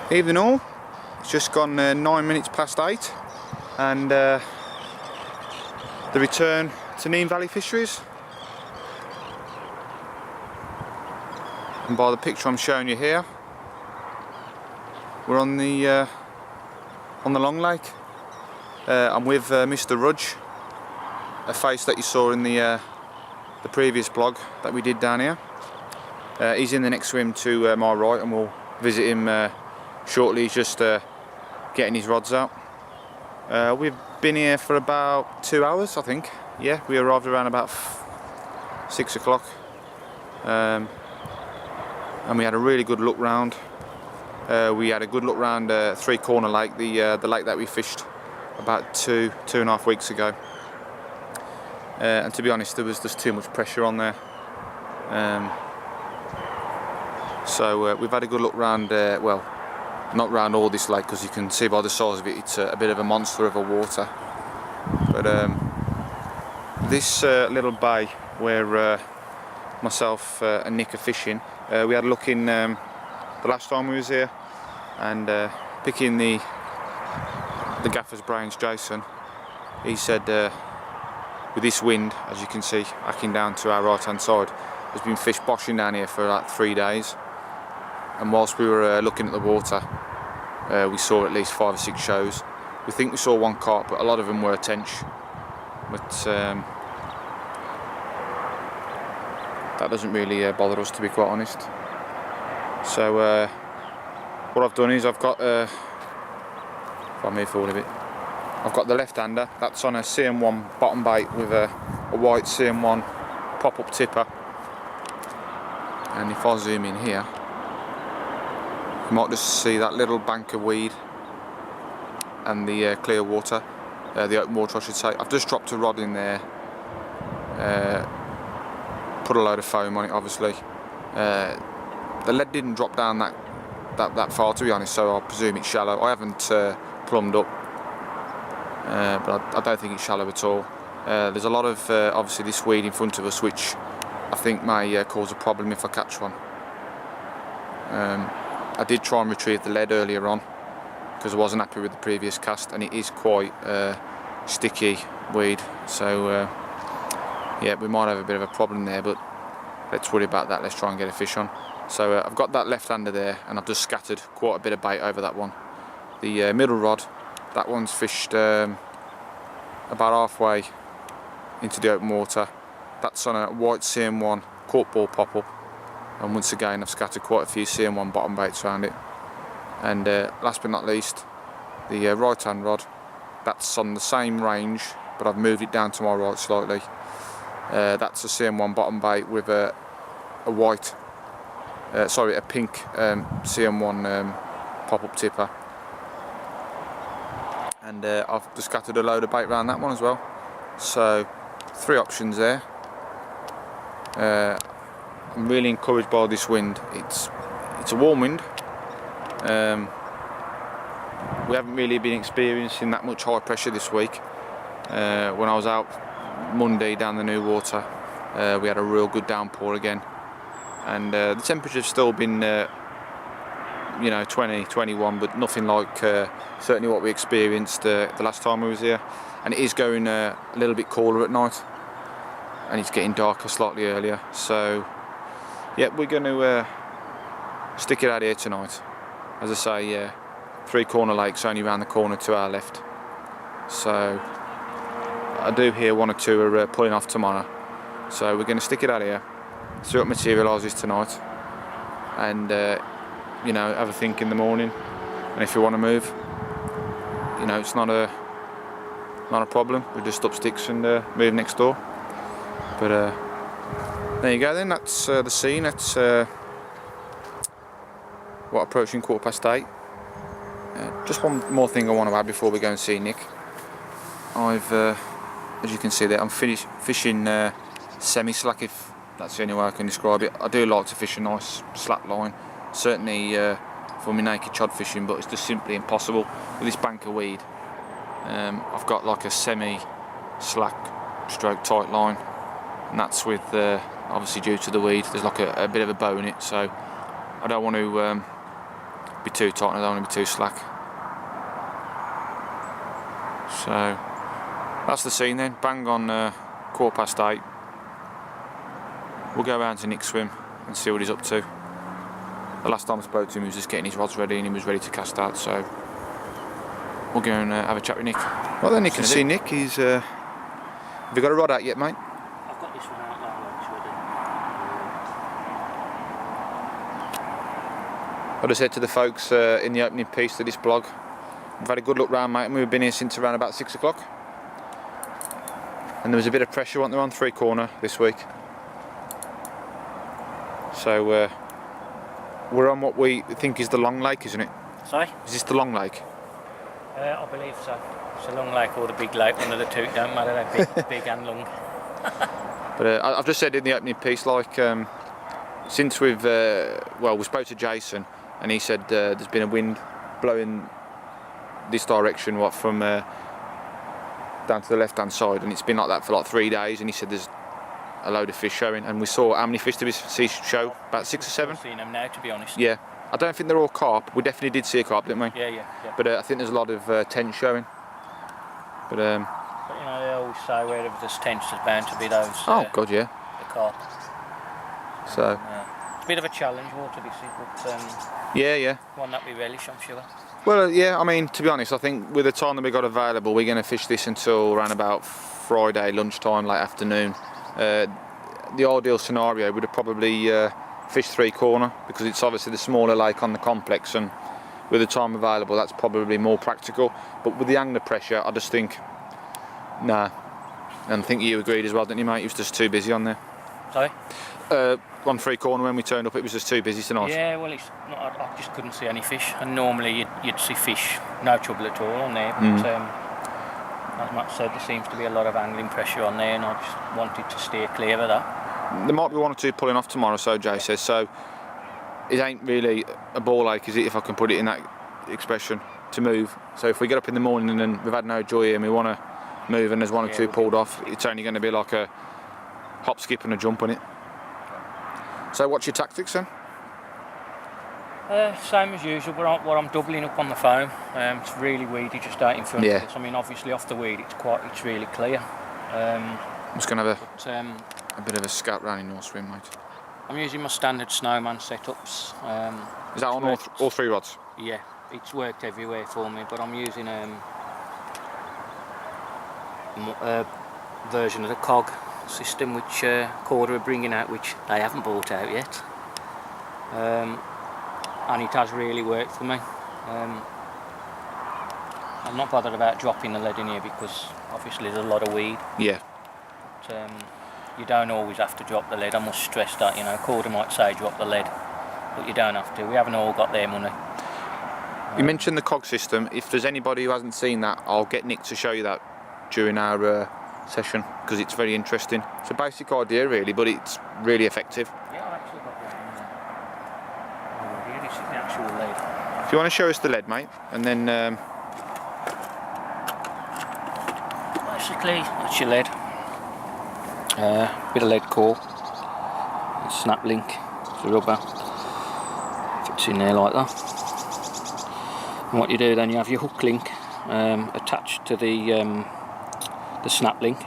Evening all, it's just gone 9 minutes past 8 and the return to Nene Valley Fisheries. And by the picture I'm showing you here, we're on the long lake. I'm with Mr. Rudge, a face that you saw in the previous blog that we did down here. He's in the next swim to my right and we'll visit him shortly. He's just getting his rods out. We've been here for about 2 hours, I think. Yeah, we arrived around about 6 o'clock, and we had a really good look round. We had a good look round Three Corner Lake, the lake that we fished about two and a half weeks ago. And to be honest, there was just too much pressure on there. So we've had a good look round, well, not round all this lake, because you can see by the size of it, it's a bit of a monster of a water. But this little bay where myself and Nick are fishing, we had a look in the last time we was here, and picking the gaffer's brains, Jason, he said with this wind, as you can see, hacking down to our right hand side, there's been fish boshing down here for like 3 days. And whilst we were looking at the water, we saw at least 5 or 6 shows. We think we saw 1 carp, but a lot of them were tench. But that doesn't really bother us, to be quite honest. So what I've done is I've got, if I move forward a bit, I've got the left-hander. That's on a CM1 bottom bait with a white CM1 pop-up tipper. And if I zoom in here, you might just see that little bank of weed and the clear water, the open water I should say. I've just dropped a rod in there, put a load of foam on it obviously. The lead didn't drop down that far, to be honest, so I presume it's shallow. I haven't plumbed up, but I don't think it's shallow at all. There's a lot of obviously this weed in front of us, which I think may cause a problem if I catch one. I did try and retrieve the lead earlier on because I wasn't happy with the previous cast, and it is quite sticky weed, so yeah, we might have a bit of a problem there, but let's worry about that. Let's try and get a fish on. So I've got that left-hander there, and I've just scattered quite a bit of bait over that one. The middle rod, that one's fished about halfway into the open water. That's on a white CM1 cork ball pop-up, and once again I've scattered quite a few CM1 bottom baits around it. And last but not least, the right hand rod, that's on the same range, but I've moved it down to my right slightly. That's a CM1 bottom bait with a white, sorry, a pink CM1 pop-up tipper. And I've just scattered a load of bait around that one as well. So 3 options there. I'm really encouraged by this wind. It's a warm wind. We haven't really been experiencing that much high pressure this week. When I was out Monday down the new water, we had a real good downpour again, and the temperature's still been you know, 20, 21, but nothing like certainly what we experienced the last time we was here. And it is going a little bit cooler at night, and it's getting darker slightly earlier. So yeah, we're going to stick it out here tonight. As I say, Three Corner Lake's only around the corner to our left, so I do hear 1 or 2 are pulling off tomorrow. So we're going to stick it out here, see what materialises tonight, and you know, have a think in the morning. And if you want to move, you know, it's not a problem. We just up sticks and move next door. But there you go then, that's the scene. That's what, approaching 8:15. Just one more thing I want to add before we go and see Nick. I've, as you can see there, I'm fishing semi-slack, if that's the only way I can describe it. I do like to fish a nice slack line, certainly for my naked chod fishing, but it's just simply impossible with this bank of weed. I've got like a semi-slack stroke tight line, and that's with obviously due to the weed. There's like a bit of a bow in it, so I don't want to be too tight and I don't want to be too slack. So that's the scene then, bang on 8:15. We'll go round to Nick's swim and see what he's up to. The last time I spoke to him he was just getting his rods ready and he was ready to cast out, so we'll go and have a chat with Nick. Well then, you can see Nick, he's have you got a rod out yet, mate? I've got this one out now, it's ready. I just said to the folks in the opening piece to this blog, we've had a good look round, mate, and we've been here since around about 6 o'clock. And there was a bit of pressure, wasn't there, on 3 corner this week. So we're on what we think is the long lake, isn't it? Sorry? Is this the long lake? I believe so. It's a long lake or the big lake, one of the two, it don't matter, they're big and long. But I've just said in the opening piece, like, since we've, we spoke to Jason and he said there's been a wind blowing this direction, from down to the left hand side, and it's been like that for like 3 days, and he said there's a load of fish showing, and we saw, how many fish did we see show? About 6 or 7? I've seen them now, to be honest. Yeah, I don't think they're all carp. We definitely did see a carp, didn't we? Yeah. But I think there's a lot of tench showing. But you know, they always say wherever there's tench there's bound to be those. Oh God, yeah. The carp. So. It's a bit of a challenge, water this is, but yeah. one that we relish, I'm sure. Well, yeah. I mean, to be honest, I think with the time that we got available, we're going to fish this until around about Friday lunchtime, late afternoon. The ideal scenario would have probably fished 3 corner, because it's obviously the smaller lake on the complex, and with the time available that's probably more practical. But with the angler pressure, I just think nah. And I think you agreed as well, didn't you, mate? It was just too busy on there. Sorry? On 3 corner when we turned up, it was just too busy tonight. Yeah, well, it's not, I just couldn't see any fish, and normally you'd see fish, no trouble at all on there, but as Matt said, there seems to be a lot of angling pressure on there, and I just wanted to steer clear of that. There might be 1 or 2 pulling off tomorrow, so Jay says, so it ain't really a ball lake, is it, if I can put it in that expression, to move. So if we get up in the morning and we've had no joy here and we want to move and there's 1 or 2 pulled off, it's only going to be like a hop, skip and a jump on it. So what's your tactics then? Same as usual, but I'm doubling up on the foam. It's really weedy just out in front of us. I mean, obviously off the weed it's really clear. I'm just going to have a bit of a scout round in your swim, mate. I'm using my standard snowman setups. Is that on all 3 rods? Yeah, it's worked everywhere for me, but I'm using a version of the cog system which Corda are bringing out, which they haven't brought out yet. And it has really worked for me. I'm not bothered about dropping the lead in here because obviously there's a lot of weed. Yeah. But, you don't always have to drop the lead. I must stress that, you know, Corda might say drop the lead, but you don't have to. We haven't all got their money. You mentioned the cog system. If there's anybody who hasn't seen that, I'll get Nick to show you that during our session, because it's very interesting. It's a basic idea really, but it's really effective. Yeah, I've actually got that. This is the actual lead. If you want to show us the lead, mate, and then basically that's your lead. Bit of lead core, snap link, the rubber fits in there like that. And what you do then, you have your hook link attached to the snap link.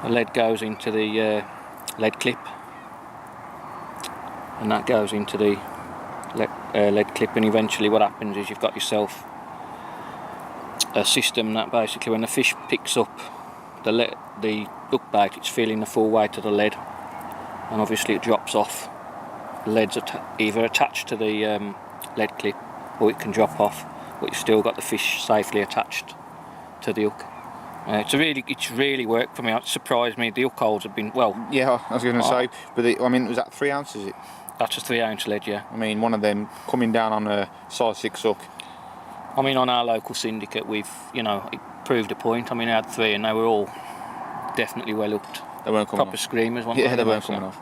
The lead goes into the lead clip, and that goes into the lead clip, and eventually what happens is you've got yourself a system that basically when the fish picks up the hook bait, it's feeling the full weight of the lead, and obviously it drops off. The lead's either attached to the lead clip or it can drop off, but you've still got the fish safely attached to the hook. It's really worked for me. It surprised me. The hook holes have been, well... Yeah, I was going to say, but I mean, was that 3 ounces? That's a 3 ounce lead, yeah. I mean, one of them coming down on a size 6 hook. I mean, on our local syndicate, we've, you know, it proved a point. I mean, I had 3 and they were all definitely well hooked. They weren't coming proper off. Screamers, weren't Yeah, they weren't coming off.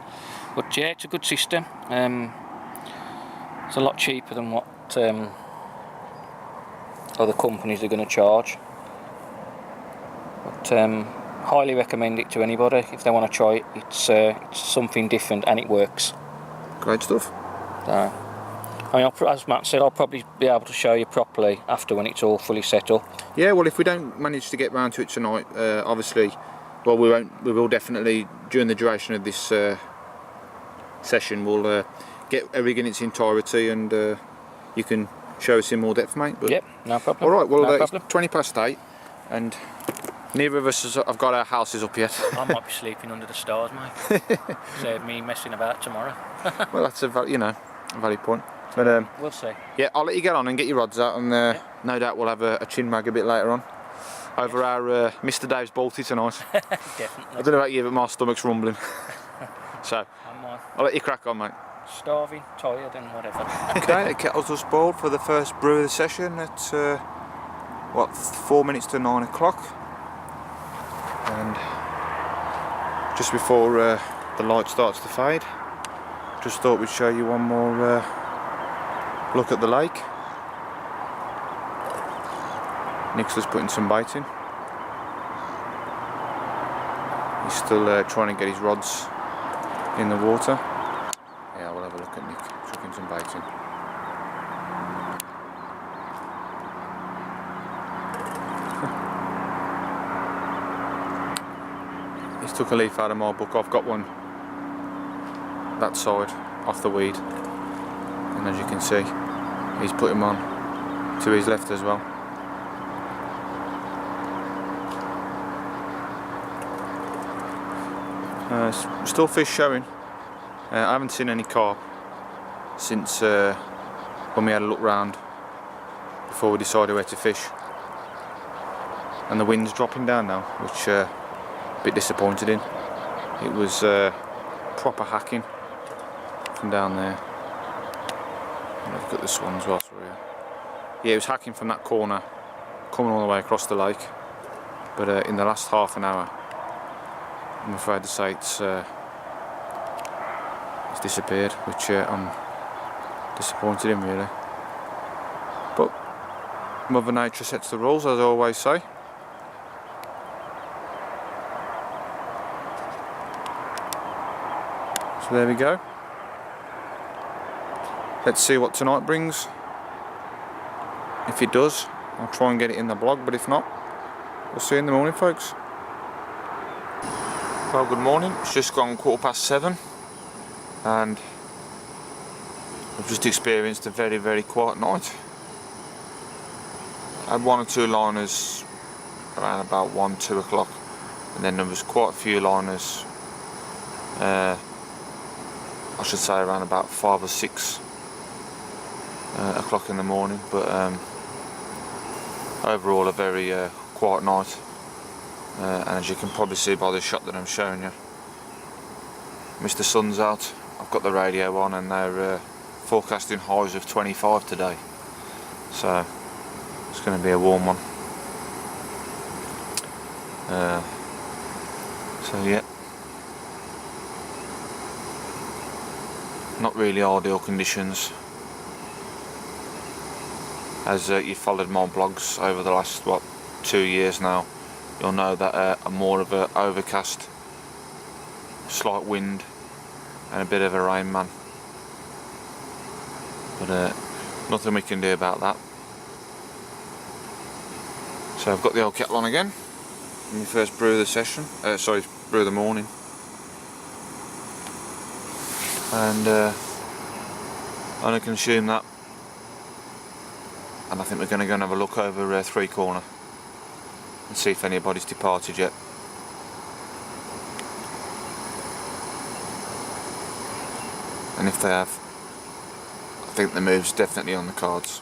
But yeah, it's a good system. It's a lot cheaper than what other companies are going to charge. But highly recommend it to anybody if they want to try it. It's something different and it works. Great stuff. So, I mean, as Matt said, I'll probably be able to show you properly after when it's all fully set up. Yeah, well, if we don't manage to get round to it tonight, obviously, well, we won't. We will definitely, during the duration of this session, we'll get a rig in its entirety, and you can show us in more depth, mate. But Yep, no problem. all right, well, no it's problem. 8:20, and neither of us have got our houses up yet. I might be sleeping under the stars, mate. Save me messing about tomorrow. Well, that's a valid point. But We'll see. yeah, I'll let you get on and get your rods out, and no doubt we'll have a chin mag a bit later on over our Mr. Dave's Balti tonight. Definitely. I don't know about you, but my stomach's rumbling. So I'll let you crack on, mate. Starving, tired, and whatever. Okay, the kettles are spoiled for the first brew of the session at 4 minutes to 9 o'clock, and just before the light starts to fade, just thought we'd show you one more look at the lake. Nick's just putting some bait in. He's still trying to get his rods in the water. Yeah, we'll have a look at Nick chucking some bait in. He's took a leaf out of my book. I've got one that side off the weed, and as you can see, he's put him on to his left as well. Still fish showing. I haven't seen any carp since when we had a look round before we decided where to fish, and the wind's dropping down now, which a bit disappointed in. It was proper hacking from down there. Look at this one as well. Sorry. Yeah, it was hacking from that corner, coming all the way across the lake. But in the last half an hour, I'm afraid to say it's disappeared, which I'm disappointed in, really. But Mother Nature sets the rules, as I always say. So there we go. Let's see what tonight brings. If it does, I'll try and get it in the blog, but if not, we'll see you in the morning, folks. Well, good morning. It's just gone 7:15, and I've just experienced a very, very quiet night. I had 1 or 2 liners around about 1, 2 o'clock, and then there was quite a few liners, I should say around about 5 or 6 o'clock in the morning, but overall a very quiet night. And as you can probably see by the shot that I'm showing you, Mr. Sun's out. I've got the radio on, and they're forecasting highs of 25 today, so it's going to be a warm one. So yeah, not really ideal conditions. As you followed my blogs over the last 2 years now, you'll know that I'm more of a overcast, slight wind, and a bit of a rain man. But nothing we can do about that. So I've got the old kettle on again. My first brew of the session. Brew of the morning. And I'm going to consume that. And I think we're going to go and have a look over 3 Corner and see if anybody's departed yet. And if they have, I think the move's definitely on the cards.